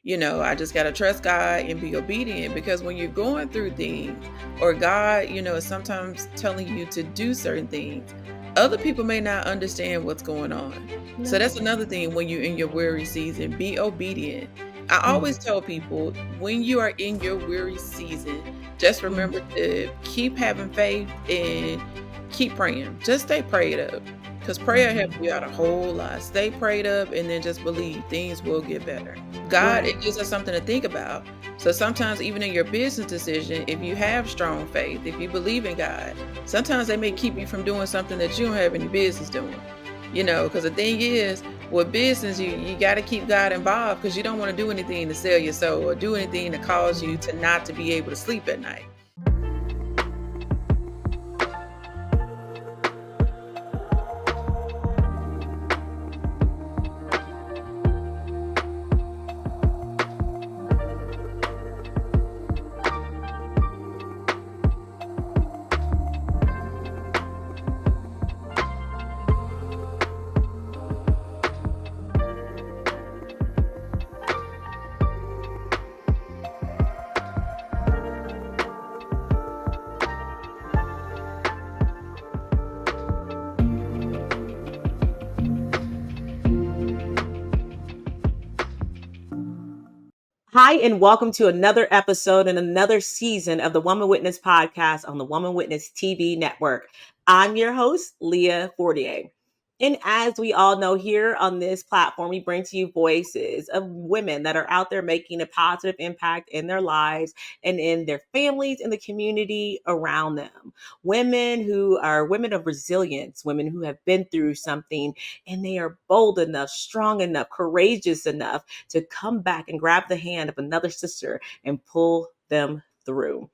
I just got to trust God and be obedient, because when you're going through things, or God, is sometimes telling you to do certain things, other people may not understand what's going on. So that's No. another thing. When you're in your weary season, be obedient. I Mm, always tell people, when you are in your weary season, just mm, remember to keep having faith and keep praying. Just stay prayed up, because prayer helps mhm. you out a whole lot. Stay prayed up, and then just believe things will get better. God, Right. it gives us something to think about. So sometimes, even in your business decision, if you have strong faith, if you believe in God, sometimes they may keep you from doing something that you don't have any business doing. Because the thing is, with business, you got to keep God involved, because you don't want to do anything to sell your soul or do anything to cause you to not to be able to sleep at night. Hi, and welcome to another episode and another season of the Woman Witness podcast on the Woman Witness TV network. I'm your host, Leah Fortier. And as we all know, here on this platform, we bring to you voices of women that are out there making a positive impact in their lives and in their families and the community around them. Women who are women of resilience, women who have been through something, and they are bold enough, strong enough, courageous enough to come back and grab the hand of another sister and pull them through.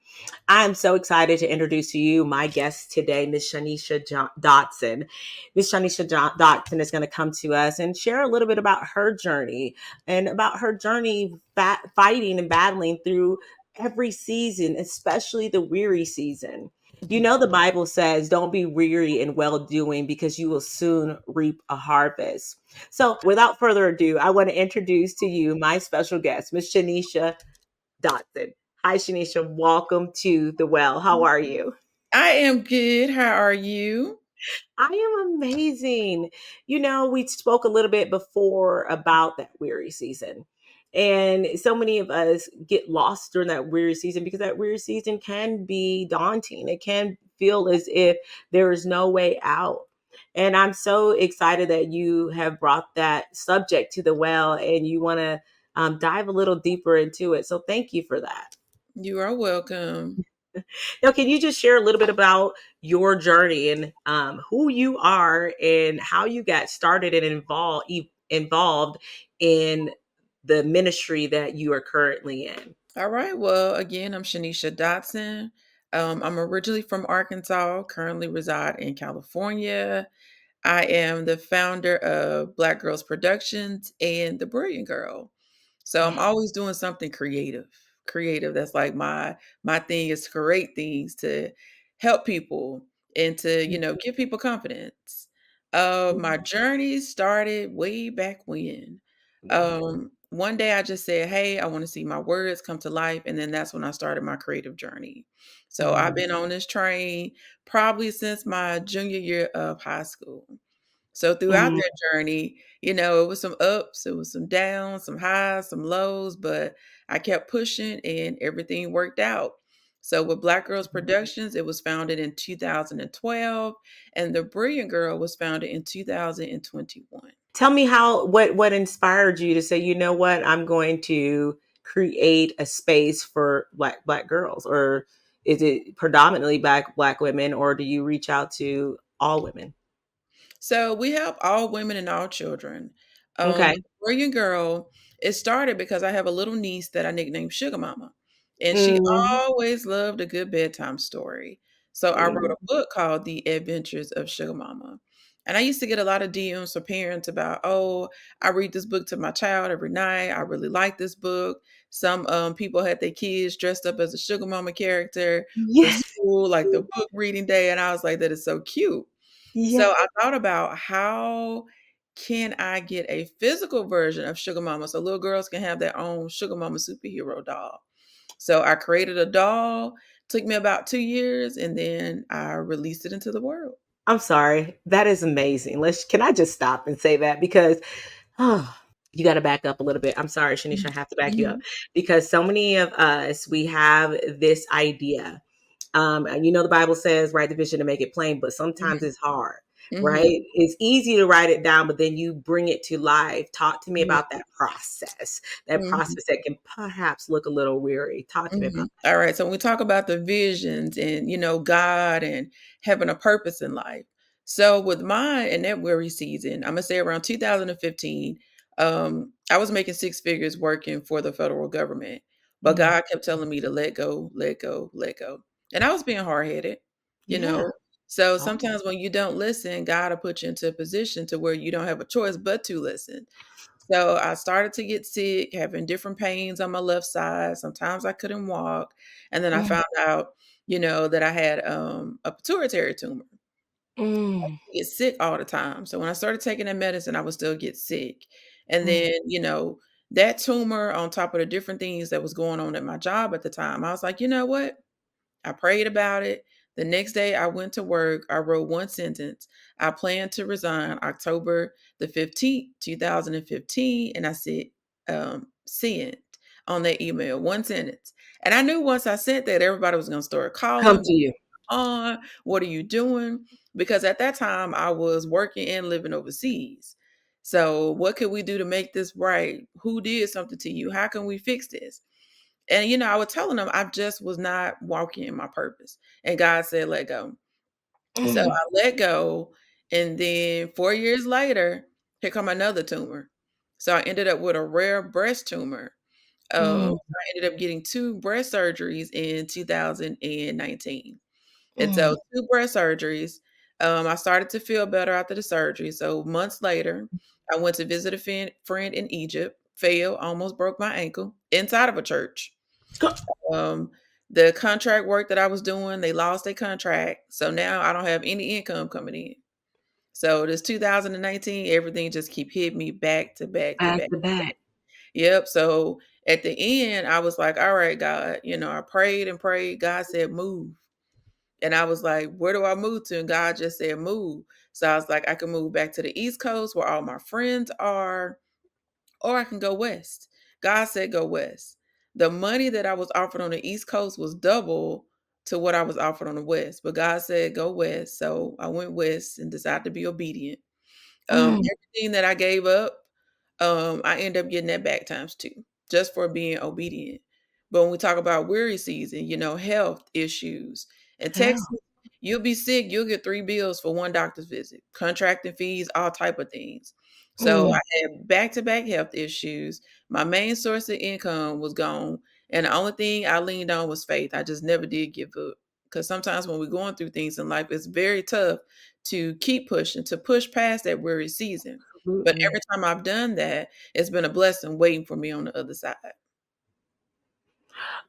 I'm so excited to introduce to you my guest today, Miss Shaneisha Dodson. Miss Shaneisha Dodson is going to come to us and share a little bit about her journey and about her journey fighting and battling through every season, especially the weary season. You know, the Bible says, don't be weary in well doing, because you will soon reap a harvest. So, without further ado, I want to introduce to you my special guest, Miss Shaneisha Dodson. Hi, Shaneisha. Welcome to the well. How are you? I am good. How are you? I am amazing. You know, we spoke a little bit before about that weary season. And so many of us get lost during that weary season, because that weary season can be daunting. It can feel as if there is no way out. And I'm so excited that you have brought that subject to the well and you want to dive a little deeper into it. So thank you for that. You are welcome. Now, can you just share a little bit about your journey and who you are and how you got started and involved in the ministry that you are currently in? All right. Well, again, I'm Shaneisha Dodson. I'm originally from Arkansas, currently reside in California. I am the founder of Black Girls Productions and The Brilliant Girl. So I'm Yeah. always doing something creative. Creative. That's like my thing, is to create things to help people and to, give people confidence. My journey started way back when. Yeah. One day I just said, "Hey, I want to see my words come to life," and then that's when I started my creative journey. So I've Mhm. been on this train probably since my junior year of high school. So throughout Mhm. that journey, it was some ups, it was some downs, some highs, some lows, but I kept pushing and everything worked out. So with Black Girls Productions, it was founded in 2012, and The Brilliant Girl was founded in 2021. Tell me how what inspired you to say, you know what, I'm going to create a space for black girls, or is it predominantly black women, or do you reach out to all women? So we help all women and all children. Okay. The Brilliant Girl, it started because I have a little niece that I nicknamed Sugamama, and she Mhm. always loved a good bedtime story. So I wrote Mhm. a book called The Adventures of Sugamama. And I used to get a lot of DMs from parents about, oh, I read this book to my child every night. I really like this book. Some people had their kids dressed up as a Sugar Mama character for Yes. school, like the book reading day. And I was like, that is so cute. So Yes. I thought about how can I get a physical version of Sugamama so little girls can have their own Sugamama superhero doll? So I created a doll. Took me about 2 years, and then I released it into the world. I'm sorry. That is amazing. Can I just stop and say that? Because oh, you got to back up a little bit. I'm sorry, Shaneisha, I have to back you up Mhm. because so many of us, we have this idea. And the Bible says, write the vision to make it plain, but sometimes it's hard, Mhm. right? It's easy to write it down, but then you bring it to life. Talk to me Mhm. about that Mhm. process that can perhaps look a little weary. Talk to me about Mhm. All right. So when we talk about the visions and, God and having a purpose in life. So with mine and that weary season, I'm gonna say around 2015, I was making six figures working for the federal government, but that. God kept telling me to let go, let go, let go. And I was being hard headed, you Yeah. know. So sometimes when you don't listen, God will put you into a position to where you don't have a choice but to listen. So I started to get sick, having different pains on my left side. Sometimes I couldn't walk. And then I Mm, found out, that I had a pituitary tumor. mm, I get sick all the time. So when I started taking that medicine, I would still get sick. And mm, then, that tumor on top of the different things that was going on at my job at the time, I was like, you know what? I prayed about it. The next day I went to work. I wrote one sentence. I plan to resign October the 15th, 2015. And I said, send on that email, one sentence. And I knew once I sent that, everybody was going to start come calling to you. on. What are you doing? Because at that time I was working and living overseas. So what could we do to make this right? Who did something to you? How can we fix this? And I was telling them I just was not walking in my purpose. And God said, let go. So Mm, I let go. And then 4 years later, here come another tumor. So I ended up with a rare breast tumor. mm, I ended up getting two breast surgeries in 2019. And mm, so two breast surgeries. I started to feel better after the surgery. So months later, I went to visit a friend in Egypt, fell, almost broke my ankle inside of a church. go- Um, the contract work that I was doing, they lost their contract. So now I don't have any income coming in. So this 2019, everything just keep hitting me back to back to back back. to back. Yep. So at the end, I was like, all right, God, I prayed and prayed. God said, move. And I was like, where do I move to? And God just said, move. So I was like, I can move back to the East Coast where all my friends are, or I can go west. God said, go west. The money that I was offered on the East Coast was double to what I was offered on the West. But God said, go west. So I went west and decided to be obedient. Mm, Everything that I gave up, I end up getting that back times two, just for being obedient. But when we talk about weary season, health issues in yeah. Texas, you'll be sick, you'll get 3 bills for one doctor's visit, contracting fees, all type of things. So Mm, I had back-to-back health issues. My main source of income was gone, and the only thing I leaned on was faith. I just never did give up. Because sometimes when we're going through things in life, it's very tough to keep pushing, to push past that weary season. But absolutely. every time I've done that, it's been a blessing waiting for me on the other side.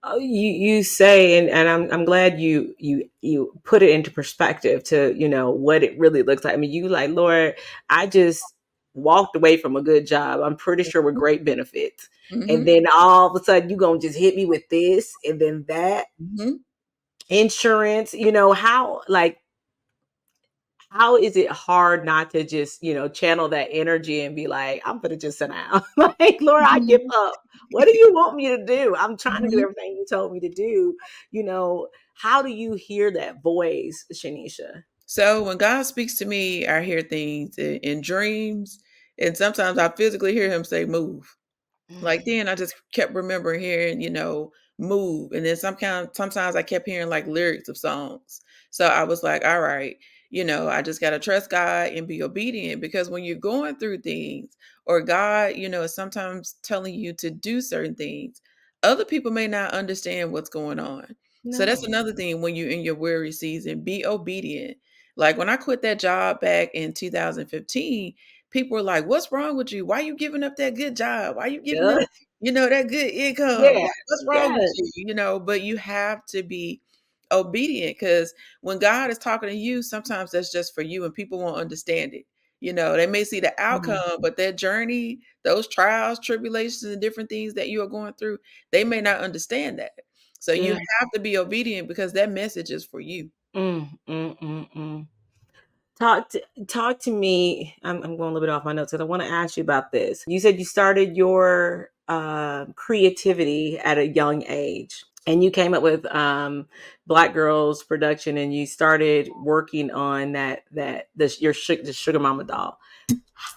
Oh, you say, and I'm glad you put it into perspective to what it really looks like. I mean, you like, Lord, I just walked away from a good job. I'm pretty sure with great benefits, and Mhm, then all of a sudden you gonna just hit me with this and then that mhm. insurance. How is it hard not to just channel that energy and be like, I'm gonna just sit down, like, Lord, I give Mhm, up. What do you want me to do? I'm trying to do mhm. everything you told me to do. How do you hear that voice, Shaneisha? So when God speaks to me, I hear things in dreams, and sometimes I physically hear him say, move. Like, then I just kept remembering hearing, move. And then sometimes I kept hearing like lyrics of songs. So I was like, all right, I just gotta trust God and be obedient, because when you're going through things, or God, is sometimes telling you to do certain things, other people may not understand what's going on. So that's No. another thing when you're in your weary season, be obedient. Like when I quit that job back in 2015, people were like, "What's wrong with you? Why you giving up that good job? Why you giving up, Yeah. that good income? Yeah. Like, what's wrong with Yes. you?" But you have to be obedient, because when God is talking to you, sometimes that's just for you and people won't understand it. They may see the Mhm. outcome, but that journey, those trials, tribulations, and different things that you are going through, they may not understand that. So you Yeah. have to be obedient because that message is for you. Mm, mm, mm, mm. Talk to me. I'm going a little bit off my notes because I want to ask you about this. You said you started your creativity at a young age, and you came up with Black Girls Production, and you started working on the Sugar Mama doll.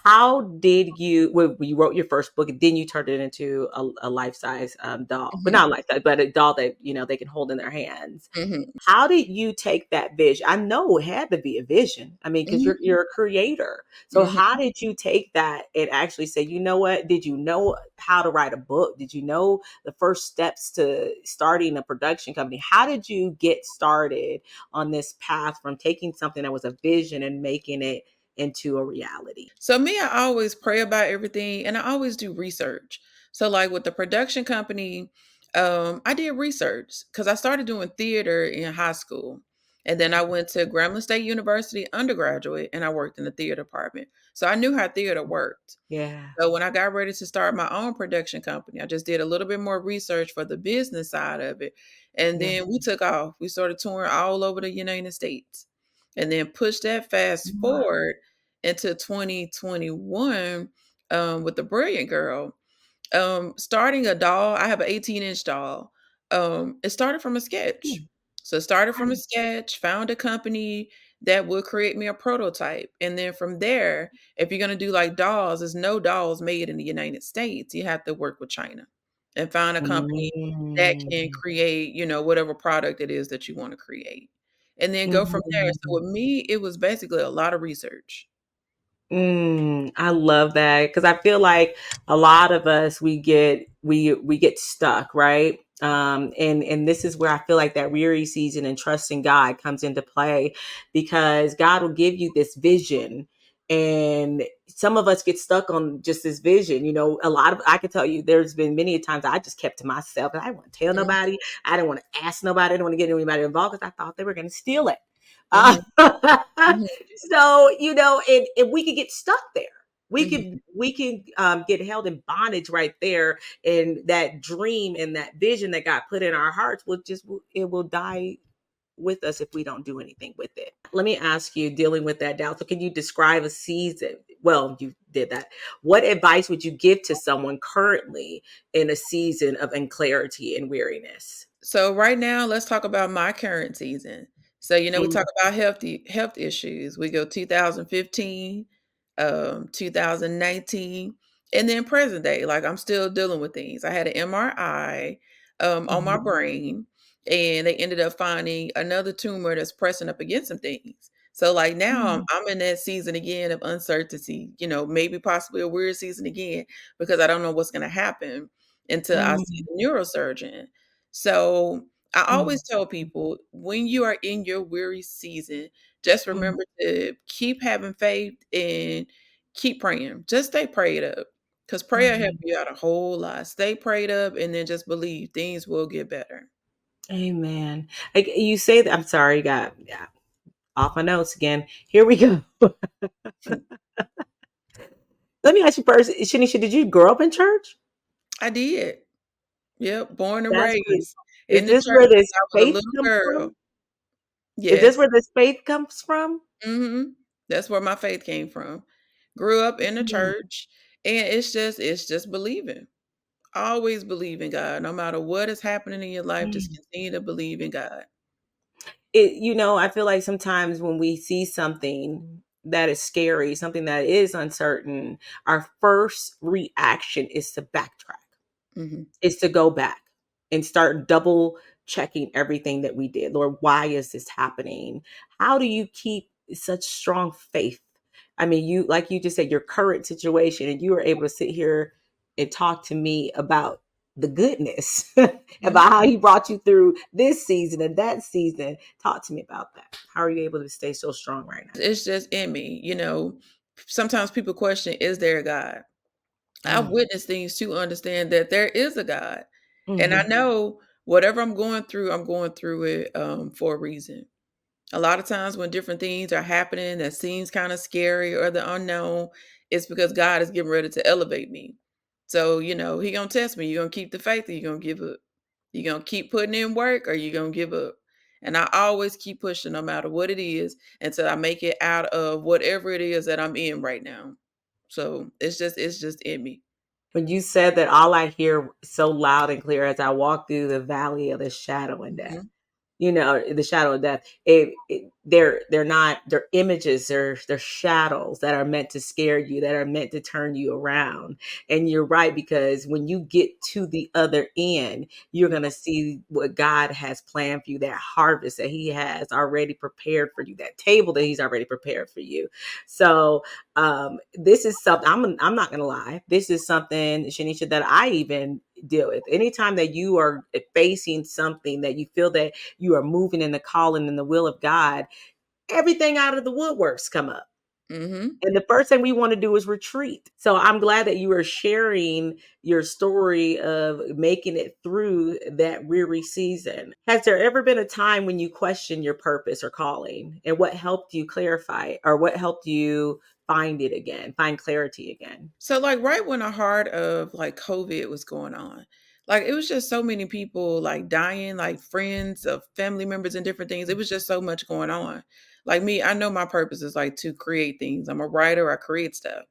How did you? Well, you wrote your first book, and then you turned it into a life size doll, but Mhm, not life size, but a doll that they can hold in their hands. mhm, How did you take that vision? I know it had to be a vision. I mean, because mhm, you're a creator. So mhm. how did you take that and actually say, you know what? Did you know how to write a book? Did you know the first steps to starting a production company? How did you get started on this path from taking something that was a vision and making it into a reality? So me, I always pray about everything and I always do research. So like with the production company, I did research because I started doing theater in high school. And then I went to Grambling State University undergraduate and I worked in the theater department. So I knew how theater worked. Yeah. So when I got ready to start my own production company, I just did a little bit more research for the business side of it. And Yeah. then we took off. We started touring all over the United States. And then pushed that fast Wow. forward into 2021 with the Brilliant Girl. Starting a doll, I have an 18-inch doll. It started from a sketch. Hmm. So it started from a sketch, found a company that would create me a prototype. And then from there, if you're gonna do like dolls, there's no dolls made in the United States. You have to work with China and find a company that can Mm. create, whatever product it is that you want to create. And then go from there. So Mm. with me, it was basically a lot of research. I love that because I feel like a lot of us we get stuck, right? And this is where I feel like that weary season and trusting God comes into play because God will give you this vision, and some of us get stuck on just this vision. A lot of I can tell you, there's been many times I just kept to myself, and I didn't want to tell Mhm, nobody. I didn't want to ask nobody. I didn't want to get anybody involved because I thought they were going to steal it. Uh, mhm, mhm, so and we could get stuck there. we mhm. could we can get held in bondage right there, and that dream and that vision that God put in our hearts it will die with us if we don't do anything with it. Let me ask you, dealing with that doubt, so can you describe a season? Well, you did that. What advice would you give to someone currently in a season of unclarity and weariness? So right now, let's talk about my current season. So, we Mm, talk about health issues. We go 2015, 2019, and then present day. Like I'm still dealing with things. I had an MRI on my mhm, brain, and they ended up finding another tumor that's pressing up against some things. So like now mm, I'm in that season again of uncertainty, maybe possibly a weird season again because I don't know what's gonna happen until I see mm, the neurosurgeon. So I mm, always tell people when you are in your weary season, just mm, remember to keep having faith and keep praying. Just stay prayed up because prayer helps mm. you out a whole lot. Stay prayed up and then just believe things will get better. Amen. Like you say that, I'm sorry, got yeah, off my notes again. Here we go. Let me ask you first, Shanisha, did you grow up in church? I did. Yep, born and That's where raised is in the this church where this since I was a faith little comes girl. from? Is this Yes. where this faith comes from? Mhm. That's where my faith came from. Grew up in the Mm, church, and it's just believing. Always believe in God. No matter what is happening in your life, just mm. continue to believe in God. I feel like sometimes when we see something that is scary, something that is uncertain, our first reaction is to backtrack. Mhm. Is to go back and start double checking everything that we did. Lord, why is this happening? How do you keep such strong faith? I mean, like you just said, your current situation, and you were able to sit here and talk to me about the goodness, Mhm. about how he brought you through this season and that season. Talk to me about that. How are you able to stay so strong right now? It's just in me. Sometimes people question, is there a God? I've Mm. witnessed things to understand that there is a God. And I Hmm. know whatever I'm going through it for a reason. A lot of times when different things are happening that seems kind of scary or the unknown, it's because God is getting ready to elevate me. So, he gonna test me. You gonna keep the faith or you gonna give up? You gonna keep putting in work or you gonna give up? And I always keep pushing no matter what it is until I make it out of whatever it is that I'm in right now. So it's just in me. When you said that, all I hear so loud and clear as I walk through the valley of the shadow and death, Mhm. the shadow of death, they're not, they're images, they're shadows that are meant to scare you, that are meant to turn you around. And you're right, because when you get to the other end, you're going to see what God has planned for you, that harvest that he has already prepared for you, that table that he's already prepared for you. So this is something, I'm not going to lie, this is something, Shaneisha, that I even deal with. Anytime that you are facing something that you feel that you are moving in the calling and the will of God, everything out of the woodworks come up. Mhm. And the first thing we want to do is retreat. So I'm glad that you are sharing your story of making it through that weary season. Has there ever been a time when you questioned your purpose or calling, and what helped you clarify, or what helped you find it again, find clarity again? So like right when the heart of like COVID was going on, like it was just so many people like dying, like friends of family members and different things. It was just so much going on. Like me, I know my purpose is like to create things. I'm a writer, I create stuff.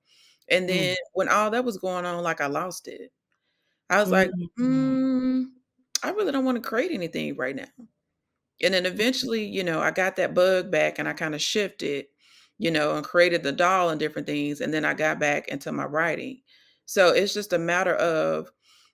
And then Mm. when all that was going on, like I lost it. I was like, Mhm. I really don't want to create anything right now. And then eventually, I got that bug back and I kind of shifted, and created the doll and different things. And then I got back into my writing. So it's just a matter of,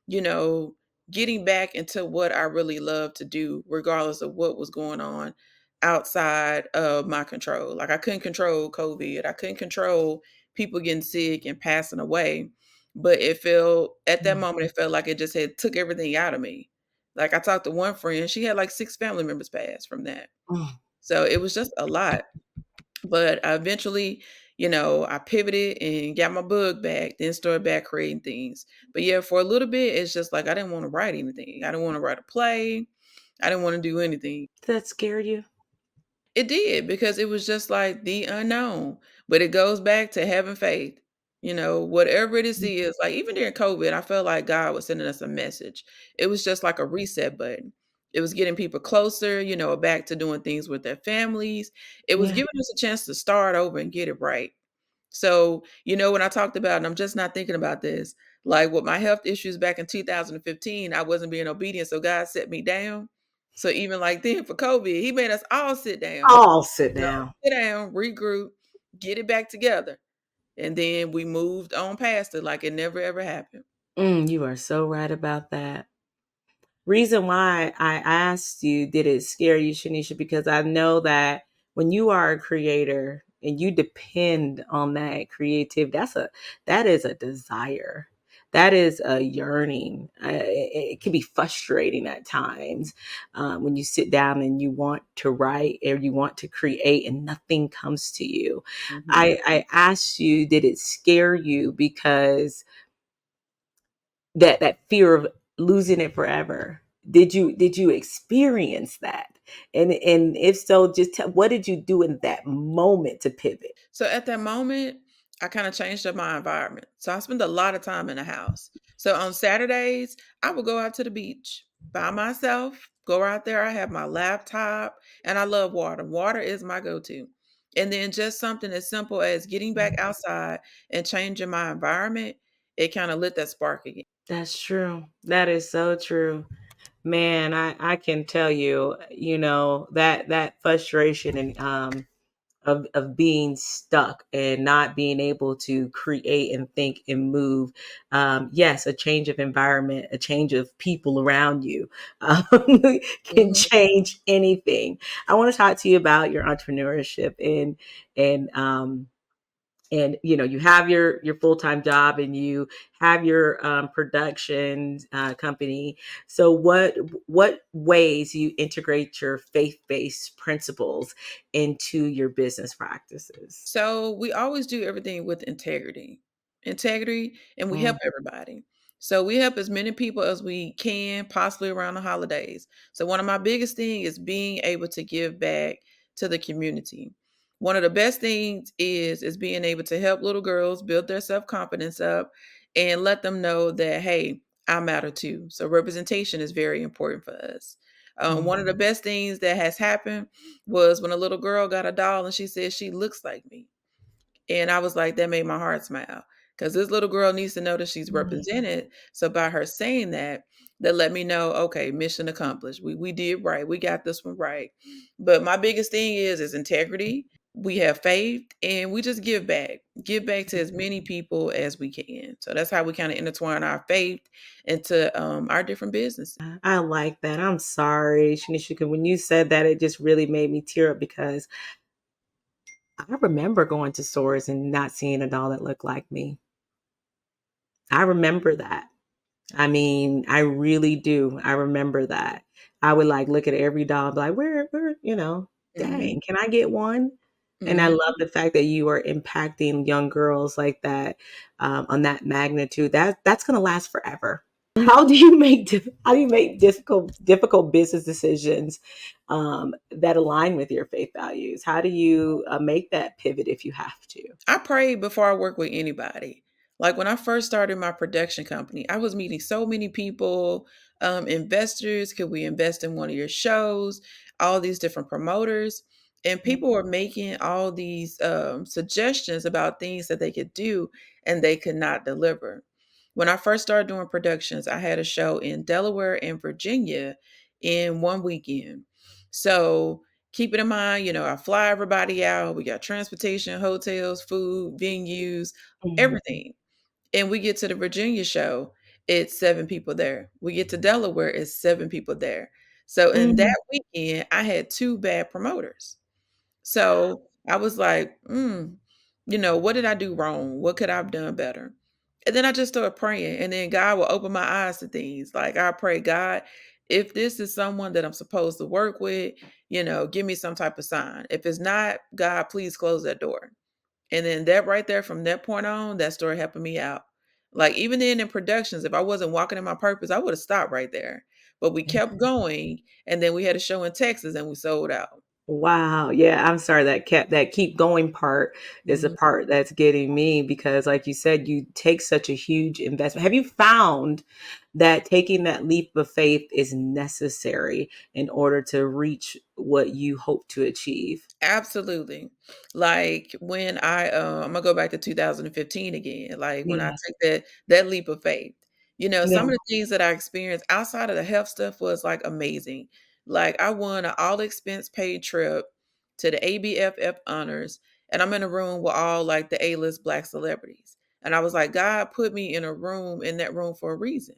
you know, getting back into what I really love to do, regardless of what was going on outside of my control. Like I couldn't control COVID, I couldn't control people getting sick and passing away. But it felt at that moment, it felt like it just had took everything out of me. Like, I talked to one friend, she had, like, 6 family members pass from that. Mm. So, it was just a lot, but I eventually, I pivoted and got my bug back, then started back creating things. But, yeah, for a little bit, it's just like I didn't wanna write anything. I didn't wanna write a play. I didn't wanna do anything. Did that scare you? It did because it was just like the unknown, but it goes back to having faith. Whatever it is, like even during COVID, I felt like God was sending us a message. It was just like a reset button. It was getting people closer, back to doing things with their families. It was Yeah. giving us a chance to start over and get it right. So, when I talked about, and I'm just not thinking about this, like with my health issues back in 2015, I wasn't being obedient. So God set me down. So even like then for COVID, he made us all sit down, All sit down. sit down, regroup, get it back together. And then we moved on past it like it never ever happened. You are so right about that. Reason why I asked you, did it scare you, Shaneisha? Because I know that when you are a creator and you depend on that creative, that is a desire. That is a yearning. It can be frustrating at times when you sit down and you want to write or you want to create and nothing comes to you. Mhm. I asked you, did it scare you because that fear of losing it forever? Did you experience that? And if so, just what did you do in that moment to pivot? So at that moment, I kind of changed up my environment. So I spend a lot of time in the house. So on Saturdays, I would go out to the beach by myself, go out there. I have my laptop and I love water. Water is my go to. And then just something as simple as getting back outside and changing my environment, it kind of lit that spark again. That's true. That is so true. Man, I can tell you, that frustration and of being stuck and not being able to create and think and move. Yes, a change of environment, a change of people around you um, can Mhm. change anything. I want to talk to you about your entrepreneurship and and you have your full-time job and you have your production company. So what ways you integrate your faith-based principles into your business practices? So we always do everything with integrity. Integrity, and we help Mm. everybody. So we help as many people as we can, possibly around the holidays. So one of my biggest thing is being able to give back to the community. One of the best things is being able to help little girls build their self-confidence up and let them know that, hey, I matter too. So representation is very important for us. One of the best things that has happened was when a little girl got a doll and she said she looks like me. And I was like, that made my heart smile because this little girl needs to know that she's represented. So by her saying that, that let me know, okay, mission accomplished. We did right. We got this one right. But my biggest thing is integrity. We have faith and we just give back. Give back to as many people as we can. So that's how we kind of intertwine our faith into our different businesses. I like that. I'm sorry, Shaneisha. When you said that, it just really made me tear up because I remember going to stores and not seeing a doll that looked like me. I remember that. I mean, I really do. I remember that. I would like look at every doll and be like, where, Hmm. dang, can I get one? And I Hmm. love the fact that you are impacting young girls like that, on that magnitude. That's gonna last forever. How do you make difficult business decisions that align with your faith values? How do you make that pivot if you have to? I prayed before I work with anybody. Like when I first started my production company, I was meeting so many people, investors. Could we invest in one of your shows? All these different promoters. And people were making all these suggestions about things that they could do and they could not deliver. When I first started doing productions, I had a show in Delaware and Virginia in one weekend. So keep it in mind, I fly everybody out. We got transportation, hotels, food, venues, Mhm. everything. And we get to the Virginia show, it's 7 people there. We get to Delaware, it's 7 people there. So in Mhm. that weekend, I had two bad promoters. So I was like, what did I do wrong? What could I have done better? And then I just started praying. And then God will open my eyes to things. Like I pray, God, if this is someone that I'm supposed to work with, give me some type of sign. If it's not, God, please close that door. And then that right there, from that point on, that started helping me out. Like even then in productions, if I wasn't walking in my purpose, I would have stopped right there. But we kept going. And then we had a show in Texas and we sold out. Wow. Yeah, I'm sorry that keep going part is the Mhm. part that's getting me because like you said, you take such a huge investment. Have you found that taking that leap of faith is necessary in order to reach what you hope to achieve? Absolutely. Like when I'm gonna go back to 2015 again. Like when I Yeah. took that leap of faith. Yeah. Some of the things that I experienced outside of the health stuff was like amazing. Like I won an all expense paid trip to the ABFF honors, and I'm in a room with all like the A-list black celebrities. And I was like, God put me in that room for a reason.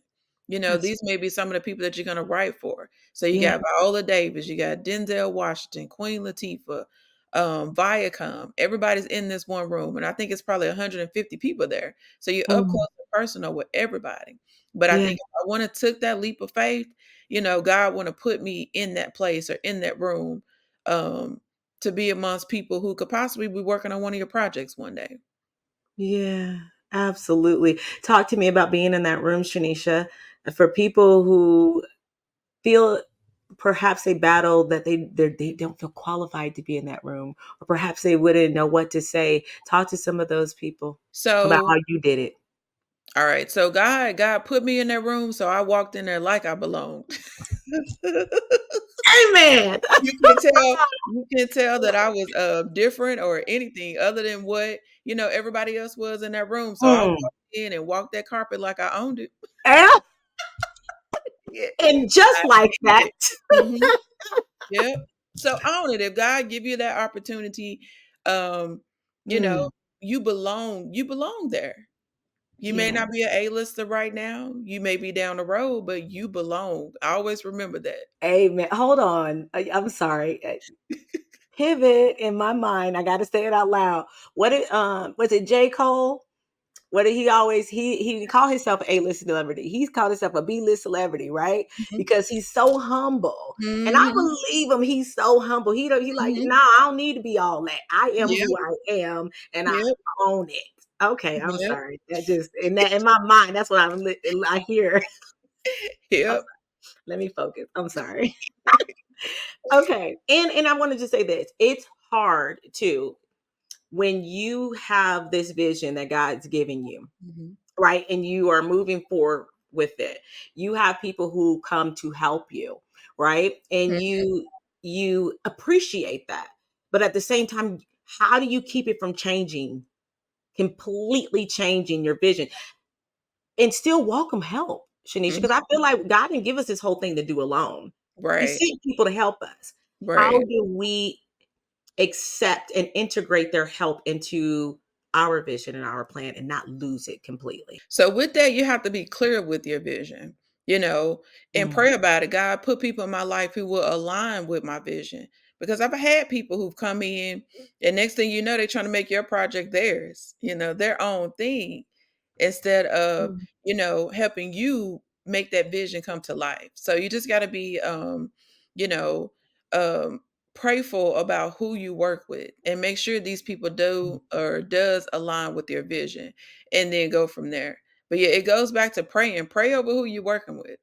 That's These may be some of the people that you're gonna write for. So you yeah. got Viola Davis, you got Denzel Washington, Queen Latifah, Viacom. Everybody's in this one room, and I think it's probably 150 people there. So you're up Mm, close and personal with everybody. But I yeah. think if I would have took that leap of faith, God would have put me in that place or in that room um, to be amongst people who could possibly be working on one of your projects one day. Yeah. Absolutely. Talk to me about being in that room, Shanisha. For people who feel perhaps they battle that they don't feel qualified to be in that room, or perhaps they wouldn't know what to say. Talk to some of those people about So, how you did it. all right. So God put me in that room, so I walked in there like I belonged. Amen. You can tell that I was different or anything other than what everybody else was in that room. So I walked Mm. in and walked that carpet like I owned it. Yeah. Yeah, And just I like owned that. it. Hmm. Yep. So own it. If God give you that opportunity, um, you know, Mm. you belong. You belong there. You may Yeah. not be an A-lister right now. You may be down the road, but you belong. I always remember that. Amen. Hold on. I'm sorry. Pivot in my mind. I got to say it out loud. What it was it J Cole? What did he always he didn't call himself a A-list celebrity. He's called himself a B-list celebrity, right? Mhm. Because he's so humble. And I Mhm. believe him. He's so humble. He like, Mhm. no, I don't need to be all that. I am who Yep. I am and I Yep. own it. Okay, I'm Yep. sorry. That just in my mind, that's what I hear. I'm Yep. sorry. Let me focus. I'm sorry. Okay. And I wanted to say this. It's hard too when you have this vision that God's giving you, Mhm. right? And you are moving forward with it. You have people who come to help you, right? And Mhm. you appreciate that. But at the same time, how do you keep it from changing, completely changing your vision and still welcome help, Shaneisha? Because Mhm. I feel like God didn't give us this whole thing to do alone. He Right. sent people to help us. How Right. do we accept and integrate their help into our vision and our plan and not lose it completely? So with that, you have to be clear with your vision, you know, and Mm. pray about it. God, put people in my life who will align with my vision. Because I've had people who've come in, and next thing you know, they're trying to make your project theirs, their own thing, instead of, Mm. helping you make that vision come to life. So you just got to be, you know, um, prayerful about who you work with and make sure these people do or does align with your vision, and then go from there. But yeah, it goes back to praying. Pray over who you're working with.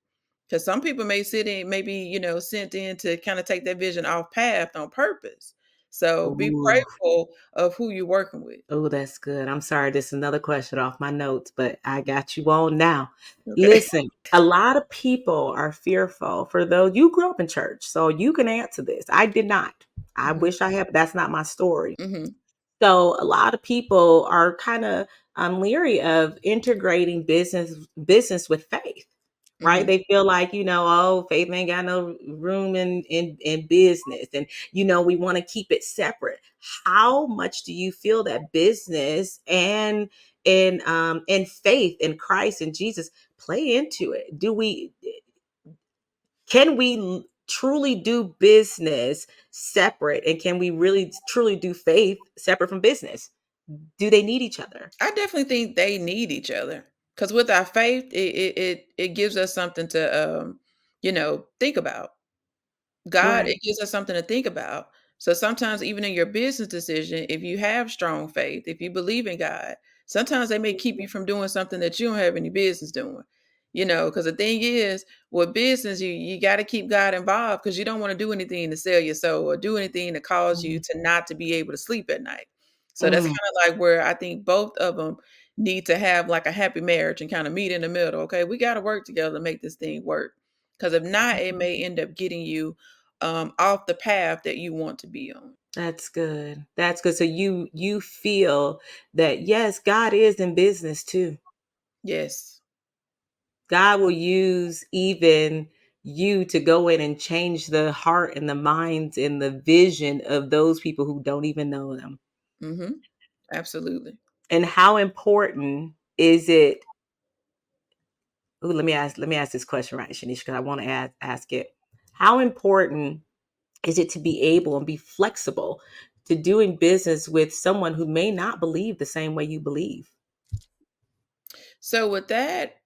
Because some people may sit in, maybe, sent in to kind of take that vision off path on purpose. So be Ooh. prayerful of who you're working with. Oh, that's good. I'm sorry, this is another question off my notes, but I got you on now. Okay. Listen, a lot of people are fearful for those you grew up in church, so you can answer this. I did not. I Hmm. wish I had, but that's not my story. Hmm. So a lot of people are kind of leery of integrating business with faith, right? Hmm. They feel like, oh, faith ain't got no room in business, and we want to keep it separate. How much do you feel that business and faith in Christ and Jesus play into it? Can we truly do business separate, and can we really truly do faith separate from business? Do they need each other? I definitely think they need each other. Because with our faith, it gives us something to think about. God, Right. it gives us something to think about. So sometimes even in your business decision, if you have strong faith, if you believe in God, sometimes they may keep you from doing something that you don't have any business doing. Because the thing is, with business, you got to keep God involved because you don't want to do anything to sell your soul or do anything to cause you Mm. to not to be able to sleep at night. So that's Mm. kind of like where I think both of them need to have like a happy marriage and kind of meet in the middle. Okay, we got to work together to make this thing work. Because if not, it may end up getting you off the path that you want to be on. That's good. That's good. So you feel that yes, God is in business too. Yes. God will use even you to go in and change the heart and the minds and the vision of those people who don't even know them. Mm-hmm. Absolutely. And how important is it? Ooh, let me ask this question right, Shanish, because I want to ask it. How important is it to be able and be flexible to doing business with someone who may not believe the same way you believe? So with that,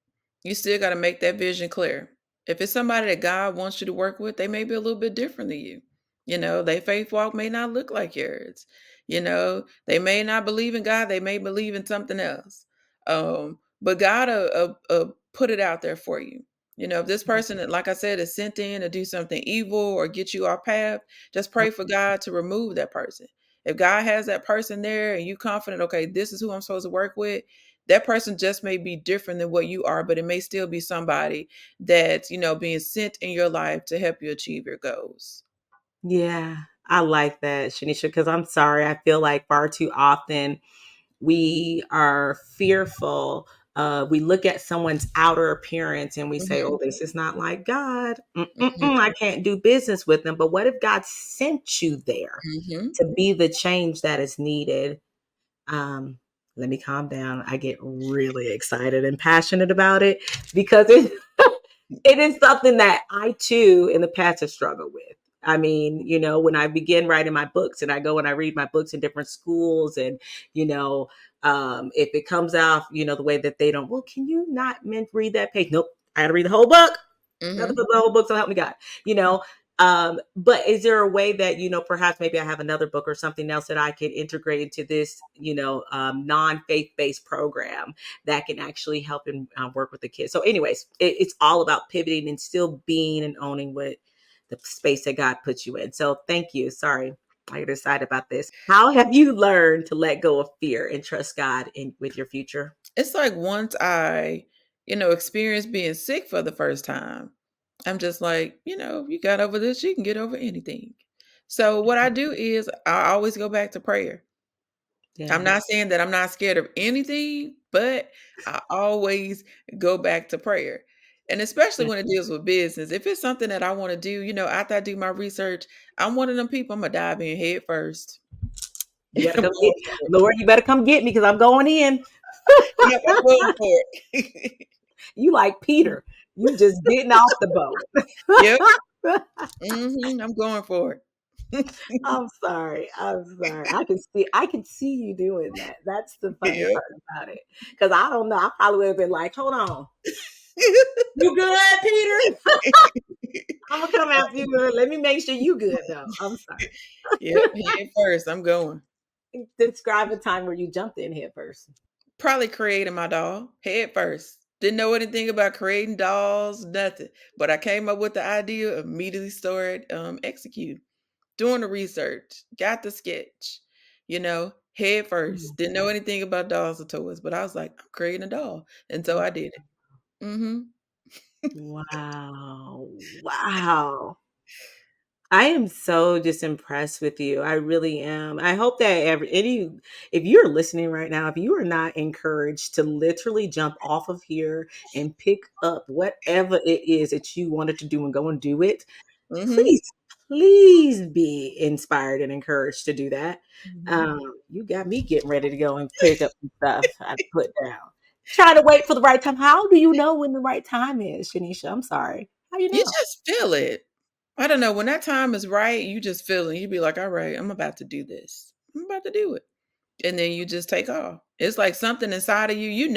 you still got to make that vision clear. If it's somebody that God wants you to work with, they may be a little bit different than you. Their faith walk may not look like yours. They may not believe in God. They may believe in something else. But God put it out there for you. If this person, like I said, is sent in to do something evil or get you off path, just pray for God to remove that person. If God has that person there and you confident, okay, this is who I'm supposed to work with, that person just may be different than what you are, but it may still be somebody that's, being sent in your life to help you achieve your goals. Yeah, I like that, Shanisha, because I'm sorry. I feel like far too often we are fearful. We look at someone's outer appearance and we say, Mhm. oh, this is not like God. Mhm. I can't do business with them. But what if God sent you there Mhm. to be the change that is needed? Um, Let me calm down. I get really excited and passionate about it because it is something that I too in the past have struggled with. I mean, when I begin writing my books and I go and I read my books in different schools and, you know, if it comes out, the way that they don't, well, can you not read that page? Nope. I got to read the whole book. Got to Mhm. put the whole book. So help me God, you know. But is there a way that, perhaps maybe I have another book or something else that I could integrate into this, non-faith based program that can actually help and work with the kids? So anyways, it's all about pivoting and still being and owning what the space that God puts you in. So thank you. Sorry, I get excited about this. How have you learned to let go of fear and trust God in with your future? It's like once I, experienced being sick for the first time, I'm just like, you got over this, you can get over anything. So what I do is I always go back to prayer. I'm not Yes. saying that I'm not scared of anything, but I always go back to prayer. And especially Yeah. when it deals with business. If it's something that I want to do, after I do my research, I'm one of them people, I'm gonna dive in head first. You better I'm come going get for it. Lord, you better come get me because I'm going in. Yep, I'm going for it. You like Peter. You just getting off the Yep. boat. I'm going for it. I'm sorry. I'm sorry. I can see you doing that. That's the funny Yep. part about it. Because I don't know. I probably would have been like, hold on. You good, Peter? I'm gonna come after you good. Let me make sure you good though. I'm sorry. Yep, head first. I'm going. Describe a time where you jumped in head first. Probably creating my doll head first. Didn't know anything about creating dolls, nothing. But I came up with the idea, immediately started executing, doing the research, got the sketch, head first. Mm. Didn't know anything about dolls or toys, but I was like, I'm creating a doll. And so I did it. Hmm. Wow. Wow. I am so just impressed with you. I really am. I hope that if you're listening right now, if you are not encouraged to literally jump off of here and pick up whatever it is that you wanted to do and go and do it, Hmm. please, please be inspired and encouraged to do that. Hmm. You got me getting ready to go and pick up some stuff I put down. Try to wait for the right time. How do you know when the right time is, Shaneisha? I'm sorry. How do you You know? just feel it. I don't know. When that time is right, you just feel it. You be like, all right, I'm about to do this. I'm about to do it. And then you just take off. It's like something inside of you,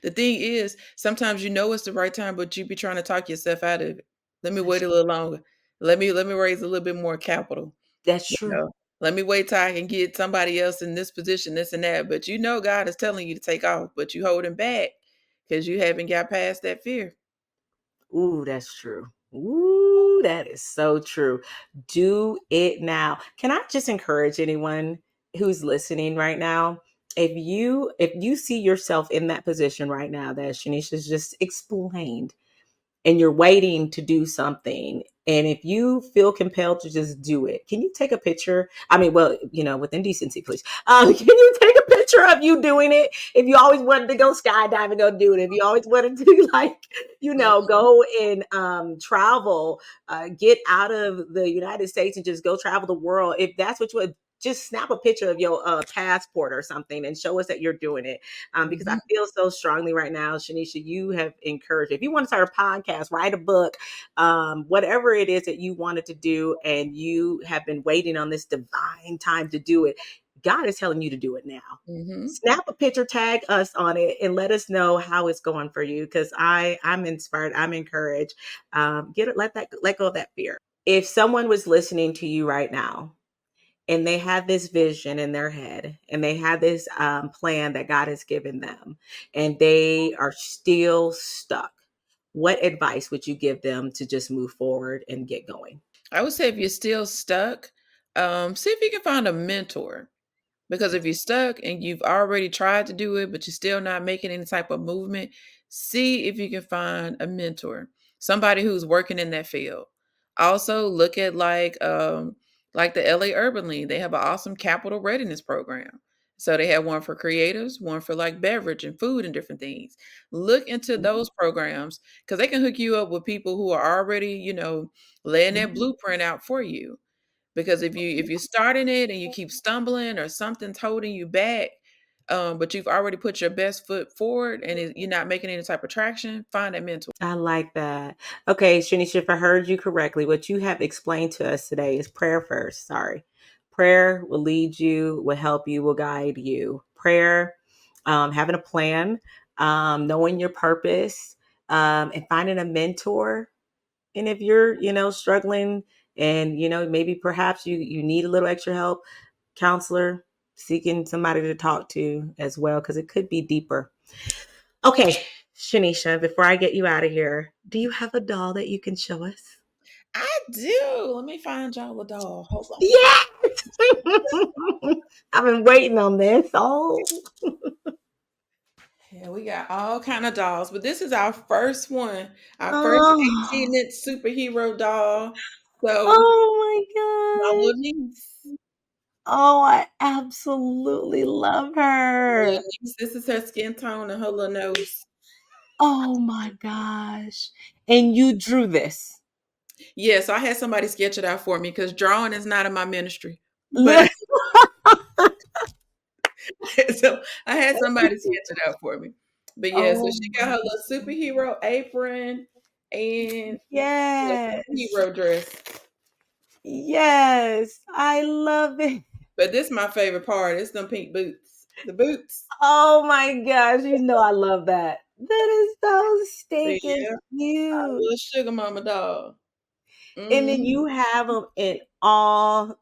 The thing is, sometimes it's the right time, but you be trying to talk yourself out of it. Let me wait That's a little longer. Let me raise a little bit more capital. that's You true. know. Let me wait till I can get somebody else in this position, this and that. But God is telling you to take off, but you holding back because you haven't got past that fear. Ooh, that's true. Ooh, that is so true. Do it now. Can I just encourage anyone who's listening right now? If you see yourself in that position right now that Shanisha's just explained, and you're waiting to do something, and if you feel compelled to just do it, can you take a picture? I mean, well, within decency, please. Can you take a picture of you doing it? If you always wanted to go skydiving, go do it. If you always wanted to, like, go and travel, get out of the United States and just go travel the world. If that's what you would, just snap a picture of your passport or something and show us that you're doing it, because I Mhm. feel so strongly right now, Shanisha, you have encouraged. If you want to start a podcast, write a book, whatever it is that you wanted to do, and you have been waiting on this divine time to do it, God is telling you to do it now. Mhm. Snap a picture, tag us on it, and let us know how it's going for you. Because I'm inspired, I'm encouraged. Let go of that fear. If someone was listening to you right now and they had this vision in their head and they had this plan that God has given them and they are still stuck, what advice would you give them to just move forward and get going? I would say if you're still stuck, see if you can find a mentor. Because if you're stuck and you've already tried to do it, but you're still not making any type of movement, see if you can find a mentor, somebody who's working in that field. Also, look at like the LA Urban League. They have an awesome capital readiness program. So they have one for creatives, one for like beverage and food and different things. Look into those programs because they can hook you up with people who are already, laying that Mhm. blueprint out for you. Because if you're starting it and you keep stumbling or something's holding you back, but you've already put your best foot forward and you're not making any type of traction, find a mentor. I like that. Okay, Shanisha, if I heard you correctly, what you have explained to us today is prayer first. Sorry. Prayer will lead you, will help you, will guide you. Prayer, having a plan, knowing your purpose, and finding a mentor. And if you're, struggling and, maybe perhaps you need a little extra help, counselor, seeking somebody to talk to as well, because it could be deeper. Okay, Shanisha, before I get you out of here, do you have a doll that you can show us? I do. Let me find y'all a doll. Hold on. Yes! I've been waiting on this. Oh. Yeah, we got all kind of dolls, but this is our first one, our first Oh, 18-inch superhero doll. So oh my my little gosh. niece, Oh, I absolutely love her. this is her skin tone and her little nose. Oh my gosh. And you drew this. Yeah, so I had somebody sketch it out for me because drawing is not in my ministry. But so I had somebody sketch it out for me. But yeah, so Oh she got my her little superhero apron and the yes. superhero dress. Yes. I love it. But this is my favorite part. It's them pink boots. The boots. Oh my gosh. You know I love that. That is so stinking Yeah, our cute. little Sugamama doll. And then Mhm. you have them in all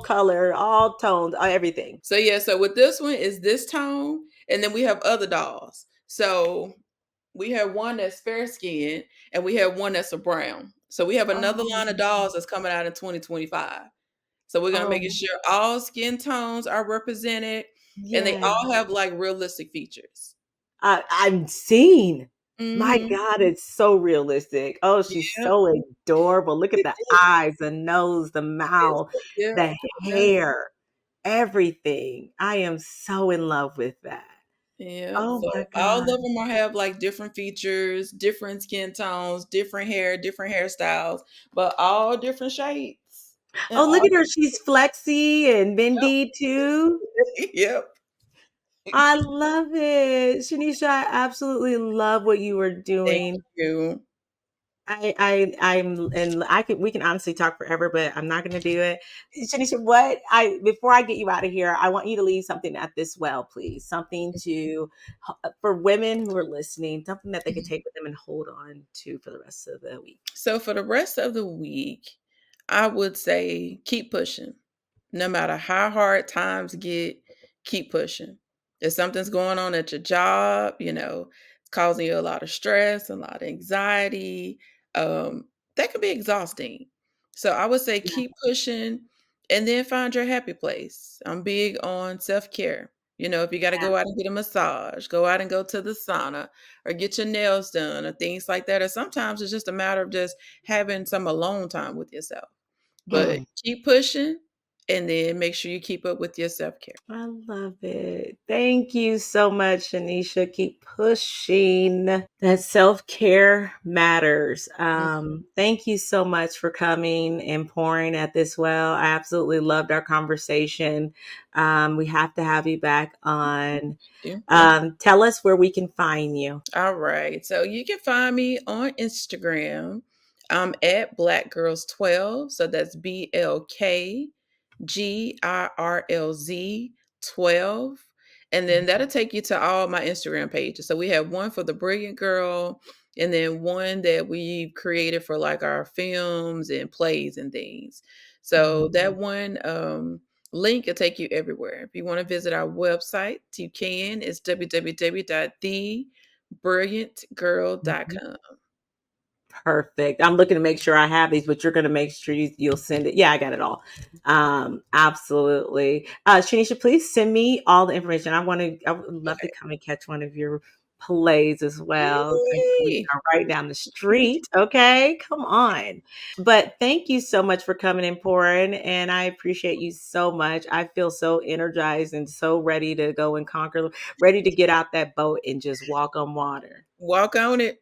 color, all tones, everything. So yeah, so with this one is this tone, and then we have other dolls. So we have one that's fair skinned, and we have one that's a brown. So we have another Oh, line of dolls that's coming out in 2025. So we're gonna make oh, sure all skin tones are represented, and they yeah. all have like realistic features. I'm seeing. My Hmm. God, it's so realistic. Oh, she's Yep. so adorable. Look at the eyes, the nose, the mouth, Yep. the Yep. hair, everything. I am so in love with that. Yep. Oh So my all God. of them are have like different features, different skin tones, different hair, different hairstyles, but all different shades. And Oh, look all at her. She's flexy and bendy too. yep. Yep. I love it. Shanisha, I absolutely love what you were Thank doing. you. And we can honestly talk forever, but I'm not gonna do it. Shanisha, what I before I get you out of here, I want you to leave something at this well, please. Something to for women who are listening, something that they could take with them and hold on to for the rest of the week. So for the rest of the week, I would say keep pushing. No matter how hard times get, keep pushing. If something's going on at your job, it's causing you a lot of stress, a lot of anxiety, that could be exhausting. So I would say Yeah. keep pushing and then find your happy place. I'm big on self-care. If you got to Yeah. go out and get a massage, go out and go to the sauna or get your nails done or things like that. Or sometimes it's just a matter of just having some alone time with yourself. But Mm. keep pushing and then make sure you keep up with your self-care. I love it. Thank you so much, Shanisha. Keep pushing. That self-care matters. Mm, Thank you so much for coming and pouring at this well. I absolutely loved our conversation. We have to have you back on. yeah. Tell us where we can find you. All right. So you can find me on Instagram. I'm at Black Girls 12. So that's BLKGIRLZ 12. And then that'll take you to all my Instagram pages. So we have one for the Brilliant Girl, and then one that we created for like our films and plays and things. So Mhm. that one link will take you everywhere. If you want to visit our website, you can. It's Mhm. www.thebrilliantgirl.com. Perfect. I'm looking to make sure I have these, but you're going to make sure you'll send it. Yeah, I got it all. Absolutely. Shanisha, please send me all the information. I would love to Okay. come and catch one of your plays as well. We Yay! are right down the street. Okay. Come on. But thank you so much for coming and pouring. And I appreciate you so much. I feel so energized and so ready to go and conquer, ready to get out that boat and just walk on water. Walk on it.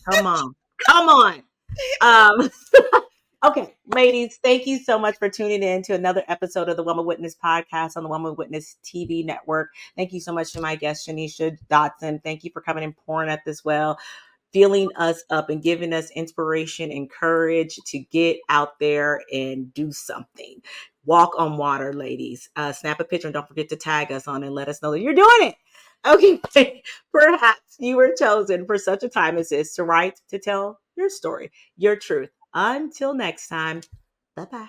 Come on. Come on. Um, okay, ladies, thank you so much for tuning in to another episode of the Woman Witness podcast on the Woman Witness TV network. Thank you so much to my guest, Shaneisha Dodson. Thank you for coming and pouring at this well, filling us up and giving us inspiration and courage to get out there and do something. Walk on water, ladies. Snap a picture and don't forget to tag us on and let us know that you're doing it. Okay, perhaps you were chosen for such a time as this to write, to tell your story, your truth. Until next time, bye bye.